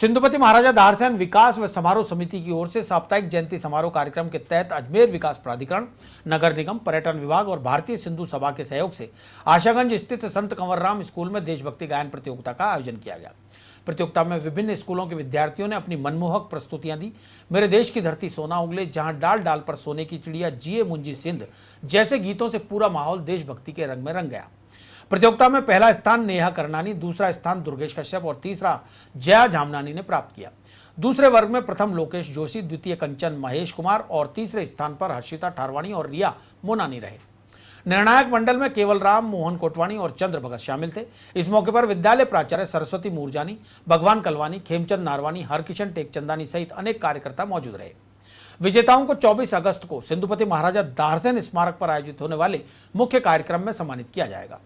सिंधुपति महाराजा दारसेन विकास व समारोह समिति की ओर से साप्ताहिक जयंती समारोह कार्यक्रम के तहत अजमेर विकास प्राधिकरण, नगर निगम, पर्यटन विभाग और भारतीय सिंधु सभा के सहयोग से आशागंज स्थित संत कंवरराम स्कूल में देशभक्ति गायन प्रतियोगिता का आयोजन किया गया। प्रतियोगिता में विभिन्न स्कूलों के विद्यार्थियों ने अपनी मनमोहक प्रस्तुतियां दी। मेरे देश की धरती सोना उगले, जहां डाल डाल पर सोने की चिड़िया, जिए मुंजी सिंध जैसे गीतों से पूरा माहौल देशभक्ति के रंग में रंग गया। प्रतियोगिता में पहला स्थान नेहा करनानी, दूसरा स्थान दुर्गेश कश्यप और तीसरा जया झामनानी ने प्राप्त किया। दूसरे वर्ग में प्रथम लोकेश जोशी, द्वितीय कंचन महेश कुमार और तीसरे स्थान पर हर्षिता ठारवाणी और रिया मोनानी रहे। निर्णायक मंडल में केवल राम, मोहन कोटवाणी और चंद्र भगत शामिल थे। इस मौके पर विद्यालय प्राचार्य सरस्वती मूरजानी, भगवान कलवानी, खेमचंद नारवानी, हरकिशन टेकचंदानी सहित अनेक कार्यकर्ता मौजूद रहे। विजेताओं को 24 अगस्त को सिंधुपति महाराजा दारसेन स्मारक पर आयोजित होने वाले मुख्य कार्यक्रम में सम्मानित किया जाएगा।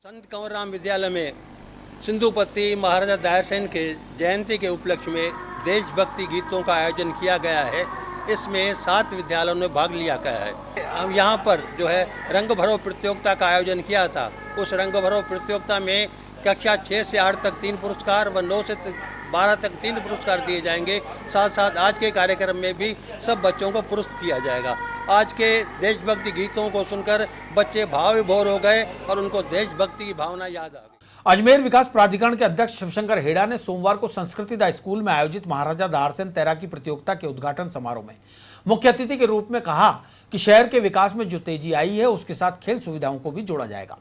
संत कंवरराम विद्यालय में सिंधुपति महाराजा दारसेन के जयंती के उपलक्ष्य में देशभक्ति गीतों का आयोजन किया गया है। इसमें 7 विद्यालयों ने भाग लिया गया है। हम यहाँ पर जो है रंग भरो प्रतियोगिता का आयोजन किया था। उस रंग भरो प्रतियोगिता में कक्षा 6 से 8 तक 3 पुरस्कार व 9 से 12 तक 3 पुरस्कार दिए जाएंगे। साथ साथ आज के कार्यक्रम में भी सब बच्चों को पुरस्कृत किया जाएगा। आज के देशभक्ति गीतों को सुनकर बच्चे भाव विभोर हो गए और उनको देशभक्ति की भावना याद आ गई। अजमेर विकास प्राधिकरण के अध्यक्ष शिवशंकर हेड़ा ने सोमवार को संस्कृति दा स्कूल में आयोजित महाराजा दारसेन तैराकी प्रतियोगिता के उद्घाटन समारोह में मुख्य अतिथि के रूप में कहा कि शहर के विकास में जो तेजी आई है उसके साथ खेल सुविधाओं को भी जोड़ा जाएगा।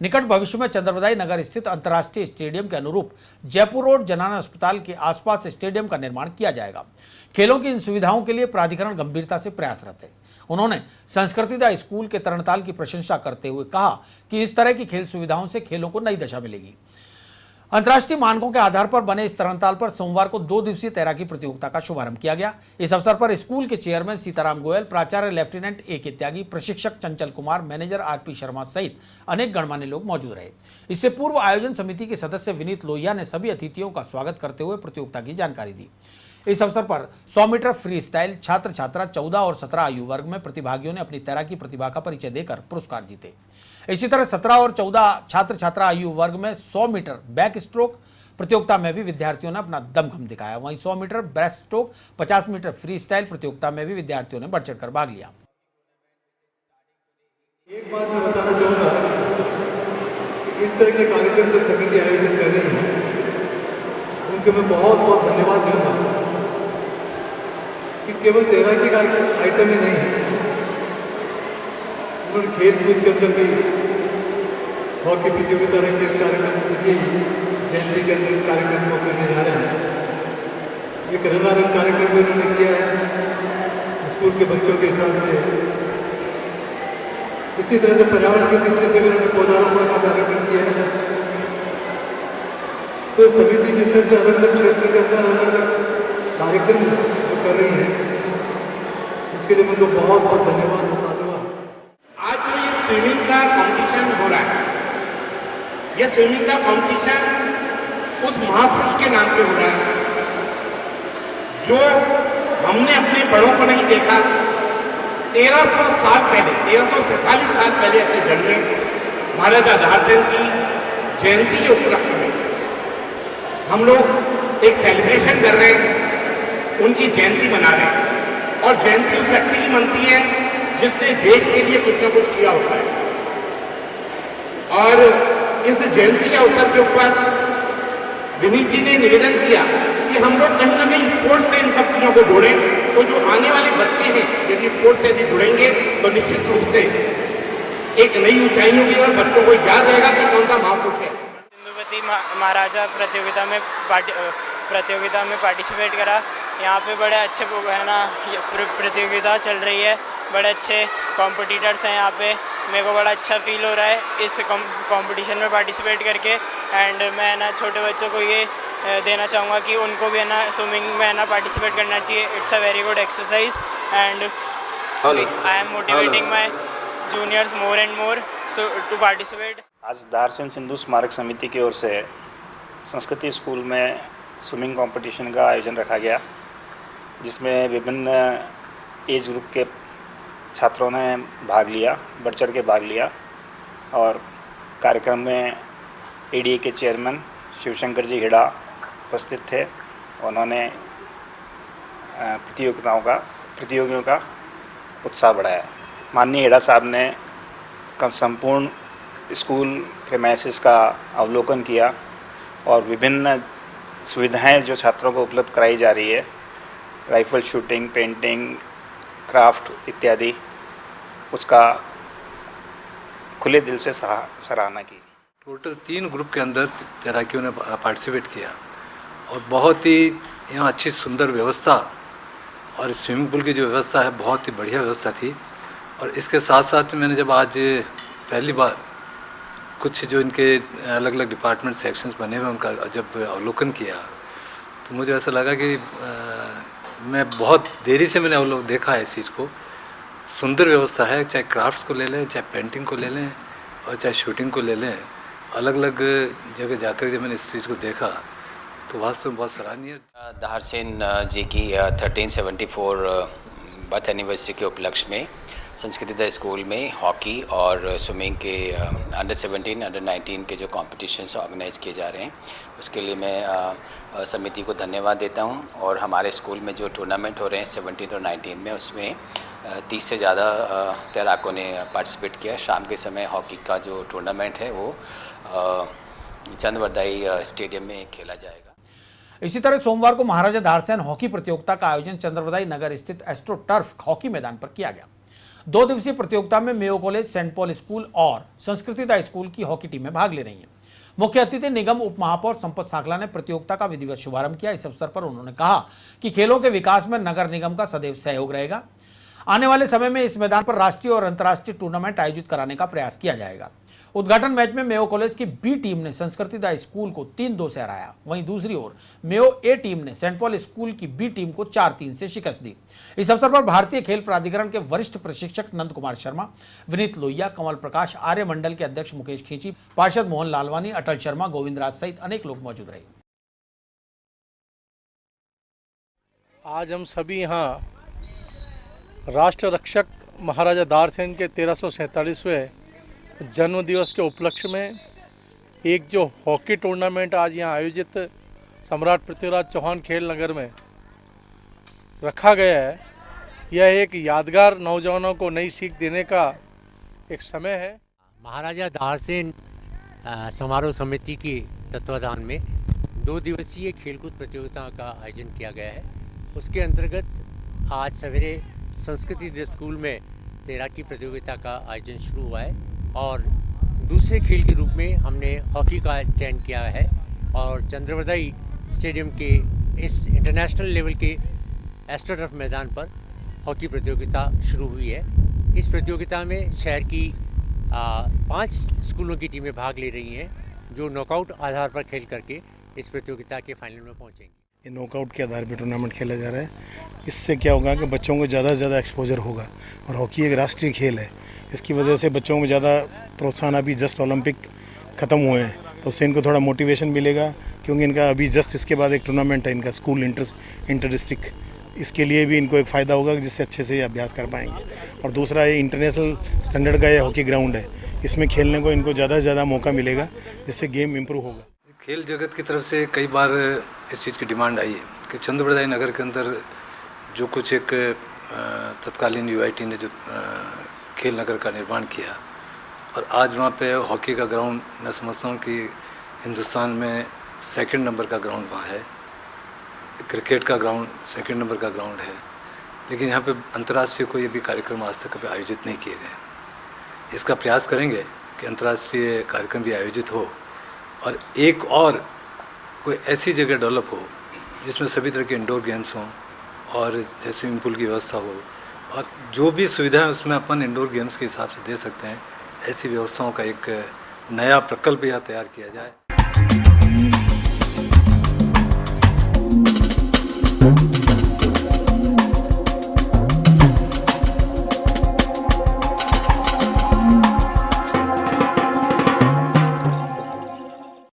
निकट भविष्य में चंद्रवदाई नगर स्थित अंतर्राष्ट्रीय स्टेडियम के अनुरूप जयपुर रोड जनाना अस्पताल के आसपास स्टेडियम का निर्माण किया जाएगा। खेलों की इन सुविधाओं के लिए प्राधिकरण गंभीरता से प्रयासरत है। उन्होंने संस्कृति दा स्कूल के तरणताल की प्रशंसा करते हुए कहा कि इस तरह की खेल सुविधाओं से खेलों को नई दिशा मिलेगी। अंतर्राष्ट्रीय मानकों के आधार पर बने इस तरणताल पर सोमवार को 2 दिवसीय तैराकी प्रतियोगिता का शुभारंभ किया गया। इस अवसर पर स्कूल के चेयरमैन सीताराम गोयल, प्राचार्य लेफ्टिनेंट ए.के. त्यागी, प्रशिक्षक चंचल कुमार, मैनेजर आर.पी. शर्मा सहित अनेक गणमान्य लोग मौजूद रहे। इससे पूर्व आयोजन समिति के सदस्य विनीत लोहिया ने सभी अतिथियों का स्वागत करते हुए प्रतियोगिता की जानकारी दी। इस अवसर पर 100 मीटर फ्री स्टाइल छात्र छात्रा 14 और 17 आयु वर्ग में प्रतिभागियों ने अपनी तैराकी प्रतिभा का परिचय देकर पुरस्कार जीते। इसी तरह 17 और 14 छात्र छात्रा आयु वर्ग में 100 मीटर बैक स्ट्रोक प्रतियोगिता में भी विद्यार्थियों ने अपना दमखम दिखाया। वहीं 100 metre breaststroke, 50 metre freestyle प्रतियोगिता में भी विद्यार्थियों ने बढ़ चढ़कर भाग लिया। एक बात मैं बताना चाहूंगा, इस तरह के कार्यक्रम जो समिति आयोजन कर रही है उनके मैं बहुत बहुत धन्यवाद दूंगा कि केवल तैराकी का आइटम ही नहीं है, उन्होंने खेल कूद के अंदर भी हॉकी प्रतियोगिता रहेंगे। इस कार्यक्रम इसी जयंती के अंदर इस कार्यक्रम को करने जा रहे हैं। एक रंगारंग कार्यक्रम भी उन्होंने किया है स्कूल के बच्चों के हिसाब से। इसी तरह से पर्यावरण की दृष्टि से भी उन्होंने पौधारोपण का कार्यक्रम किया है। तो समिति जिस तरह से अलग अलग क्षेत्र के अंदर अलग अलग कार्यक्रम जो कर रही है उसके लिए उनको बहुत बहुत धन्यवाद और साधुवाद। आज जो ये स्विमिंग का कंपटीशन हो रहा है, ये स्विमिंग का कंपटीशन उस महापुरुष के नाम पे हो रहा है जो हमने अपने बड़ों को नहीं देखा। 1300 साल पहले, 1347 साल पहले ऐसे जन्मे महाराजा दारसेन की जयंती के उपलक्ष्य में हम लोग एक सेलिब्रेशन कर रहे हैं, उनकी जयंती मना रहे हैं। और जयंती उस व्यक्ति की मनती है जिसने देश के लिए कुछ ना कुछ किया होता है। और इस जयंती के अवसर के ऊपर विनीत जी ने निवेदन किया कि हम लोग कहीं ना कहीं स्पोर्ट्स से इन सब चीज़ों को जोड़ें, तो जो आने वाले बच्चे हैं यदि स्पोर्ट्स से यदि जुड़ेंगे तो निश्चित रूप से एक नई ऊंचाई होगी और बच्चों को याद रहेगा कि कौन सा महापुरुष है। सिंधुपति महाराजा प्रतियोगिता में पार्टिसिपेट करा। यहाँ पे बड़े अच्छे है ना प्रतियोगिता चल रही है, बड़े अच्छे कॉम्पिटिटर्स हैं यहाँ पे। मेरे को बड़ा अच्छा फील हो रहा है इस कंपटीशन में पार्टिसिपेट करके। एंड मैं ना छोटे बच्चों को ये देना चाहूँगा कि उनको भी है ना स्विमिंग में है ना पार्टिसिपेट करना चाहिए। It's a very good exercise and I am motivating my juniors more and more to participate. आज दारसेन सिंधु स्मारक समिति की ओर से संस्कृति स्कूल में स्विमिंग कंपटीशन का आयोजन रखा गया, जिसमें विभिन्न एज ग्रुप के छात्रों ने भाग लिया, बढ़ चढ़ के भाग लिया। और कार्यक्रम में एडीए के चेयरमैन शिवशंकर जी हेड़ा उपस्थित थे। उन्होंने प्रतियोगियों का उत्साह बढ़ाया। माननीय हेड़ा साहब ने संपूर्ण स्कूल प्रेमाइसिस का अवलोकन किया और विभिन्न सुविधाएं जो छात्रों को उपलब्ध कराई जा रही है, राइफल शूटिंग, पेंटिंग, क्राफ्ट इत्यादि, उसका खुले दिल से सराहना की। टोटल 3 ग्रुप के अंदर तैराकियों ने पार्टिसिपेट किया और बहुत ही यहाँ अच्छी सुंदर व्यवस्था और स्विमिंग पूल की जो व्यवस्था है बहुत ही बढ़िया व्यवस्था थी। और इसके साथ साथ मैंने जब आज पहली बार कुछ जो इनके अलग अलग डिपार्टमेंट सेक्शंस बने हुए उनका जब अवलोकन किया तो मुझे ऐसा लगा कि मैं बहुत देरी से मैंने देखा है इस चीज़ को। सुंदर व्यवस्था है, चाहे क्राफ्ट्स को ले लें, चाहे पेंटिंग को ले लें और चाहे शूटिंग को ले लें। अलग अलग जगह जाकर जब मैंने इस चीज़ को देखा तो वास्तव में बहुत सराहनीय। दारसेन जी की 1374 बर्थ एनिवर्सरी के उपलक्ष्य में संस्कृति स्कूल में हॉकी और स्विमिंग के अंडर 17, अंडर 19 के जो कॉम्पिटिशन्स ऑर्गेनाइज किए जा रहे हैं, उसके लिए मैं समिति को धन्यवाद देता हूं। और हमारे स्कूल में जो टूर्नामेंट हो रहे हैं 17 और 19 में, उसमें 30 से ज़्यादा तैराकों ने पार्टिसिपेट किया। शाम के समय हॉकी का जो टूर्नामेंट है वो चंद्रवरदाई स्टेडियम में खेला जाएगा। इसी तरह सोमवार को महाराजा दारसेन हॉकी प्रतियोगिता का आयोजन चंद्रवरदाई नगर स्थित एस्ट्रो टर्फ हॉकी मैदान पर किया गया। 2 दिवसीय प्रतियोगिता में Mayo college, Saint Paul school और संस्कृति स्कूल की हॉकी टीमें भाग ले रही हैं। मुख्य अतिथि निगम उप महापौर संपत सांखला ने प्रतियोगिता का विधिवत शुभारंभ किया। इस अवसर पर उन्होंने कहा कि खेलों के विकास में नगर निगम का सदैव सहयोग रहेगा। आने वाले समय में इस मैदान पर राष्ट्रीय और अंतर्राष्ट्रीय टूर्नामेंट आयोजित कराने का प्रयास किया जाएगा। उद्घाटन मैच में मेयो कॉलेज की बी टीम ने संस्कृति स्कूल को 3-2 से हराया। वहीं दूसरी ओर मेयो ए टीम ने सेंट पॉल स्कूल की बी टीम को 4-3 से शिकस्त दी। इस अवसर पर भारतीय खेल प्राधिकरण के वरिष्ठ प्रशिक्षक नंद कुमार शर्मा, विनीत लोहिया, कमल प्रकाश, आर्य मंडल के अध्यक्ष मुकेश खींची, पार्षद मोहन लालवानी, अटल शर्मा, गोविंद राज सहित अनेक लोग मौजूद रहे। आज हम सभी यहाँ राष्ट्र रक्षक महाराजा दारसेन के 1347वें जन्म दिवस के उपलक्ष्य में एक जो हॉकी टूर्नामेंट आज यहाँ आयोजित सम्राट पृथ्वीराज चौहान खेल नगर में रखा गया है, यह एक यादगार नौजवानों को नई सीख देने का एक समय है। महाराजा दारसेन समारोह समिति की तत्वाधान में 2 दिवसीय खेलकूद प्रतियोगिता का आयोजन किया गया है। उसके अंतर्गत आज सवेरे संस्कृति स्कूल में तैराकी प्रतियोगिता का आयोजन शुरू हुआ है और दूसरे खेल के रूप में हमने हॉकी का चयन किया है। और चंद्रवरदाई स्टेडियम के इस इंटरनेशनल लेवल के एस्ट्रो टर्फ मैदान पर हॉकी प्रतियोगिता शुरू हुई है। इस प्रतियोगिता में शहर की 5 स्कूलों की टीमें भाग ले रही हैं, जो नॉकआउट आधार पर खेल करके इस प्रतियोगिता के फाइनल में पहुंचेंगी। ये नॉकआउट के आधार पर टूर्नामेंट खेला जा रहा है। इससे क्या होगा कि बच्चों को ज़्यादा से ज़्यादा एक्सपोजर होगा और हॉकी एक राष्ट्रीय खेल है। इसकी वजह से बच्चों में ज़्यादा प्रोत्साहन, अभी जस्ट ओलंपिक ख़त्म हुए हैं तो उससे इनको थोड़ा मोटिवेशन मिलेगा, क्योंकि इनका अभी जस्ट इसके बाद एक टूर्नामेंट है इनका स्कूल इंटर डिस्ट्रिक्ट, इसके लिए भी इनको एक फ़ायदा होगा जिससे अच्छे से अभ्यास कर पाएंगे। और दूसरा ये इंटरनेशनल स्टैंडर्ड का ये हॉकी ग्राउंड है, इसमें खेलने को इनको ज़्यादा से ज़्यादा मौका मिलेगा, जिससे गेम इम्प्रूव होगा। खेल जगत की तरफ से कई बार इस चीज़ की डिमांड आई है कि चंद्रवरदाई नगर के अंदर जो कुछ एक तत्कालीन यूआईटी ने जो खेल नगर का निर्माण किया और आज वहाँ पे हॉकी का ग्राउंड मैं समझता हूँ कि हिंदुस्तान में सेकंड नंबर का ग्राउंड वहाँ है। क्रिकेट का ग्राउंड सेकंड नंबर का ग्राउंड है, लेकिन यहाँ पे अंतर्राष्ट्रीय कोई भी कार्यक्रम आज तक कभी आयोजित नहीं किए गए। इसका प्रयास करेंगे कि अंतर्राष्ट्रीय कार्यक्रम भी आयोजित हो और एक और कोई ऐसी जगह डेवलप हो जिसमें सभी तरह के इंडोर गेम्स हों और जैसे स्विमिंग पूल की व्यवस्था हो और जो भी सुविधाएं उसमें अपन इंडोर गेम्स के हिसाब से दे सकते हैं, ऐसी व्यवस्थाओं का एक नया प्रकल्प यहाँ तैयार किया जाए।